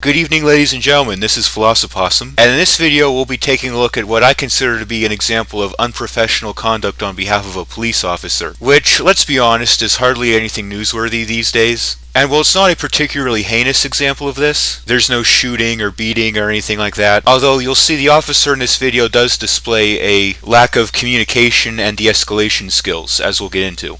Good evening, ladies and gentlemen, this is Philosophossum, and in this video we'll be taking a look at what I consider to be an example of unprofessional conduct on behalf of a police officer, which, let's be honest, is hardly anything newsworthy these days. And while it's not a particularly heinous example of this, there's no shooting or beating or anything like that, although you'll see the officer in this video does display a lack of communication and de-escalation skills, as we'll get into.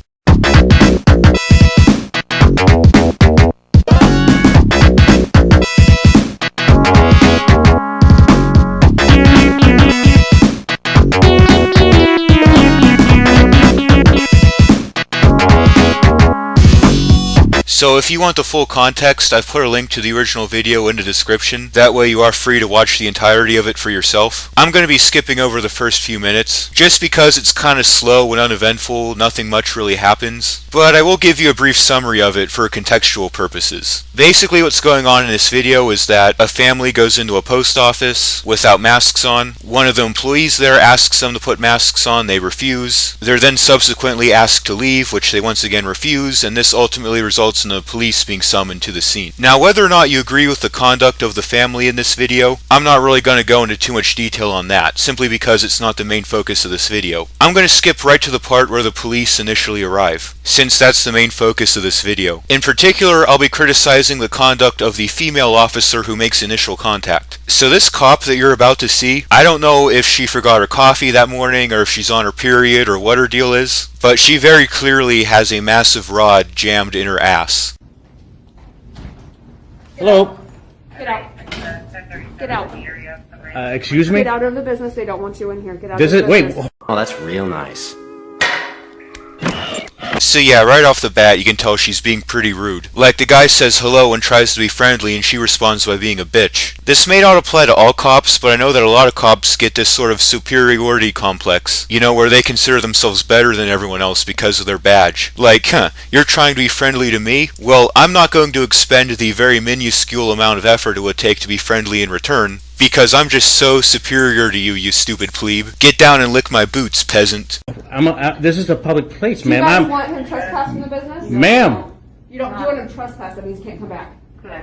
So if you want the full context, I've put a link to the original video in the description. That way you are free to watch the entirety of it for yourself. I'm going to be skipping over the first few minutes, just because it's kind of slow and uneventful, nothing much really happens. But I will give you a brief summary of it for contextual purposes. Basically what's going on in this video is that a family goes into a post office without masks on. One of the employees there asks them to put masks on, they refuse. They're then subsequently asked to leave, which they once again refuse, and this ultimately results in the police being summoned to the scene. Now, whether or not you agree with the conduct of the family in this video, I'm not really going to go into too much detail on that, simply because it's not the main focus of this video. I'm going to skip right to the part where the police initially arrive, since that's the main focus of this video. In particular, I'll be criticizing the conduct of the female officer who makes initial contact. So this cop that you're about to see, I don't know if she forgot her coffee that morning or if she's on her period or what her deal is, but she very clearly has a massive rod jammed in her ass. Hello. Get out. Get out. Excuse me? Get out of the business. They don't want you in here. Get out This of is the wait. business. Oh, that's real nice. So yeah, right off the bat you can tell she's being pretty rude. Like, the guy says hello and tries to be friendly and she responds by being a bitch. This may not apply to all cops, but I know that a lot of cops get this sort of superiority complex, you know, where they consider themselves better than everyone else because of their badge. Like, you're trying to be friendly to me? Well, I'm not going to expend the very minuscule amount of effort it would take to be friendly in return, because I'm just so superior to you, you stupid plebe. Get down and lick my boots, peasant. This is a public place, Do you ma'am. guys want him trespassing the business? Ma'am. You don't do him trespass. That means he can't come back.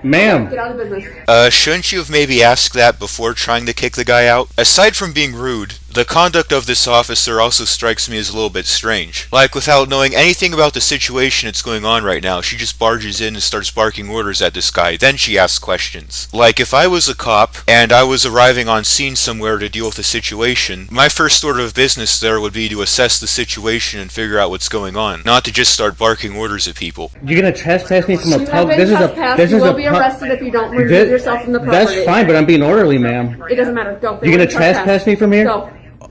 Ma'am. Get out of the business. Shouldn't you have maybe asked that before trying to kick the guy out? Aside from being rude, the conduct of this officer also strikes me as a little bit strange. Like, without knowing anything about the situation that's going on right now, she just barges in and starts barking orders at this guy, then she asks questions. Like, if I was a cop, and I was arriving on scene somewhere to deal with a situation, my first order of business there would be to assess the situation and figure out what's going on, not to just start barking orders at people. You're gonna trespass me from a You have public. been trespassed. You will be arrested if you don't remove yourself from the property. That's fine, but I'm being orderly, ma'am. It doesn't matter. Go. You're gonna trespass me from here? Go.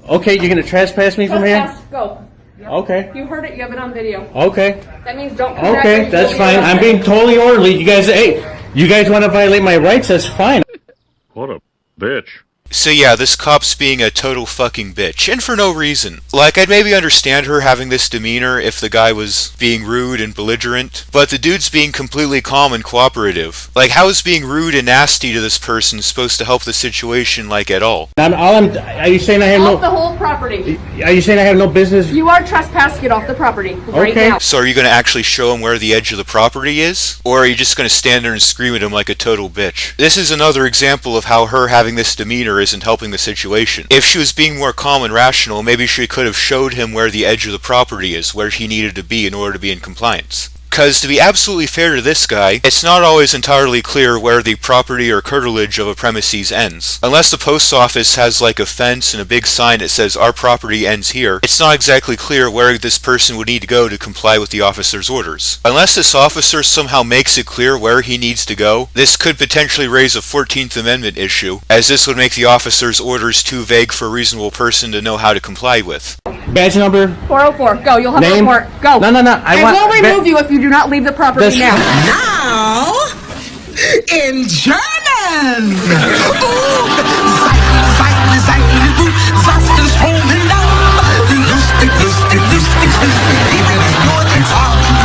Okay, you're gonna trespass me from here? Trespass. Go. Okay. You heard it. You have it on video. Okay. That means don't come back. Okay, that's fine. I'm being totally orderly. You guys, hey, you guys want to violate my rights? That's fine. What a bitch. So yeah, this cop's being a total fucking bitch, and for no reason. Like, I'd maybe understand her having this demeanor if the guy was being rude and belligerent, but the dude's being completely calm and cooperative. Like, how is being rude and nasty to this person supposed to help the situation, like, at all? Are you saying I have Off the whole property. Are you saying I have no business? You are trespassed. Get off the property right Okay. now. So are you going to actually show him where the edge of the property is? Or are you just going to stand there and scream at him like a total bitch? This is another example of how her having this demeanor isn't helping the situation. If she was being more calm and rational, maybe she could have showed him where the edge of the property is, where he needed to be in order to be in compliance. Because to be absolutely fair to this guy, it's not always entirely clear where the property or curtilage of a premises ends. Unless the post office has like a fence and a big sign that says our property ends here, it's not exactly clear where this person would need to go to comply with the officer's orders. Unless this officer somehow makes it clear where he needs to go, this could potentially raise a 14th Amendment issue, as this would make the officer's orders too vague for a reasonable person to know how to comply with. Badge number? 404. Go. You'll have a Name? report. Go. No. I will remove you if you do not leave the property now. Now, in German.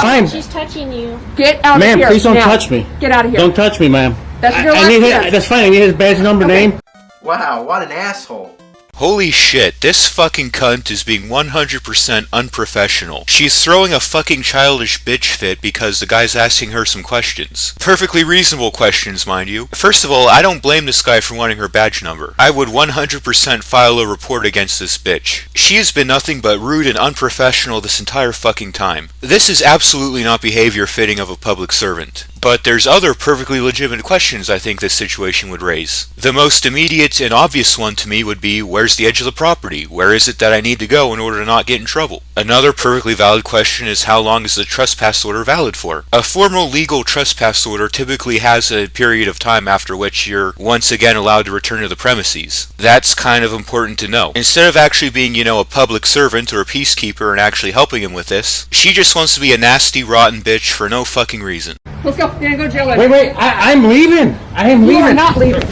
Ma'am. She's touching you. Get out of Ma'am, here. please don't now. touch me. Get out of here. Don't touch me, ma'am. That's your I last need chance. that's fine. I need his badge number, Okay. name. Wow, what an asshole. Holy shit, this fucking cunt is being 100% unprofessional. She's throwing a fucking childish bitch fit because the guy's asking her some questions. Perfectly reasonable questions, mind you. First of all, I don't blame this guy for wanting her badge number. I would 100% file a report against this bitch. She has been nothing but rude and unprofessional this entire fucking time. This is absolutely not behavior fitting of a public servant. But there's other perfectly legitimate questions I think this situation would raise. The most immediate and obvious one to me would be, where's the edge of the property? Where is it that I need to go in order to not get in trouble? Another perfectly valid question is, how long is the trespass order valid for? A formal legal trespass order typically has a period of time after which you're once again allowed to return to the premises. That's kind of important to know. Instead of actually being, a public servant or a peacekeeper and actually helping him with this, she just wants to be a nasty, rotten bitch for no fucking reason. Let's go. You're gonna go to jail. Wait, I'm leaving. I am leaving. You are not leaving.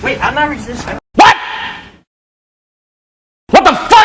Wait, I'm not resisting.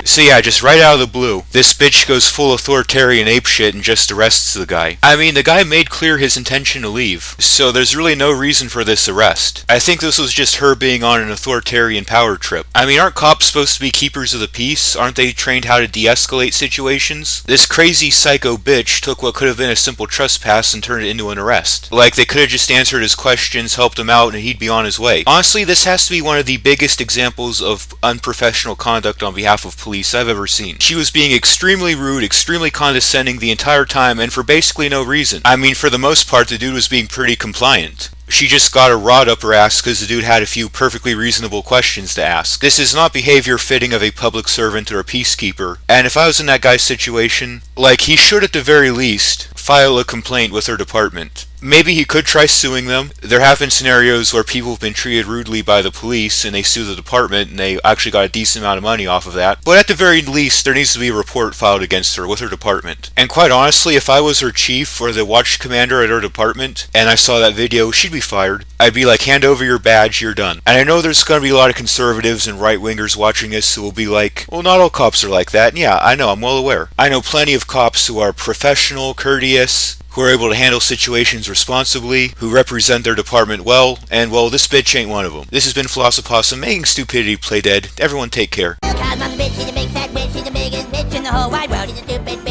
So yeah, just right out of the blue, this bitch goes full authoritarian apeshit and just arrests the guy. I mean, the guy made clear his intention to leave, so there's really no reason for this arrest. I think this was just her being on an authoritarian power trip. I mean, aren't cops supposed to be keepers of the peace? Aren't they trained how to de-escalate situations? This crazy psycho bitch took what could have been a simple trespass and turned it into an arrest. Like, they could have just answered his questions, helped him out, and he'd be on his way. Honestly, this has to be one of the biggest examples of unprofessional conduct on behalf of police I've ever seen. She was being extremely rude, extremely condescending the entire time, and for basically no reason. I mean, for the most part, the dude was being pretty compliant. She just got a rod up her ass because the dude had a few perfectly reasonable questions to ask. This is not behavior fitting of a public servant or a peacekeeper, and if I was in that guy's situation, he should at the very least file a complaint with her department. Maybe he could try suing them. There have been scenarios where people have been treated rudely by the police and they sue the department and they actually got a decent amount of money off of that. But at the very least, there needs to be a report filed against her with her department. And quite honestly, if I was her chief or the watch commander at her department and I saw that video, she'd be fired. I'd be like, hand over your badge, you're done. And I know there's going to be a lot of conservatives and right-wingers watching this who will be like, well, not all cops are like that. And yeah, I know, I'm well aware. I know plenty of cops who are professional, courteous, who are able to handle situations responsibly, who represent their department well, and well, this bitch ain't one of them. This has been Philosophossum, making stupidity play dead. Everyone take care. Cause I'm the bitch, she's the big fat witch, she's the biggest bitch in the whole wide world. She's a stupid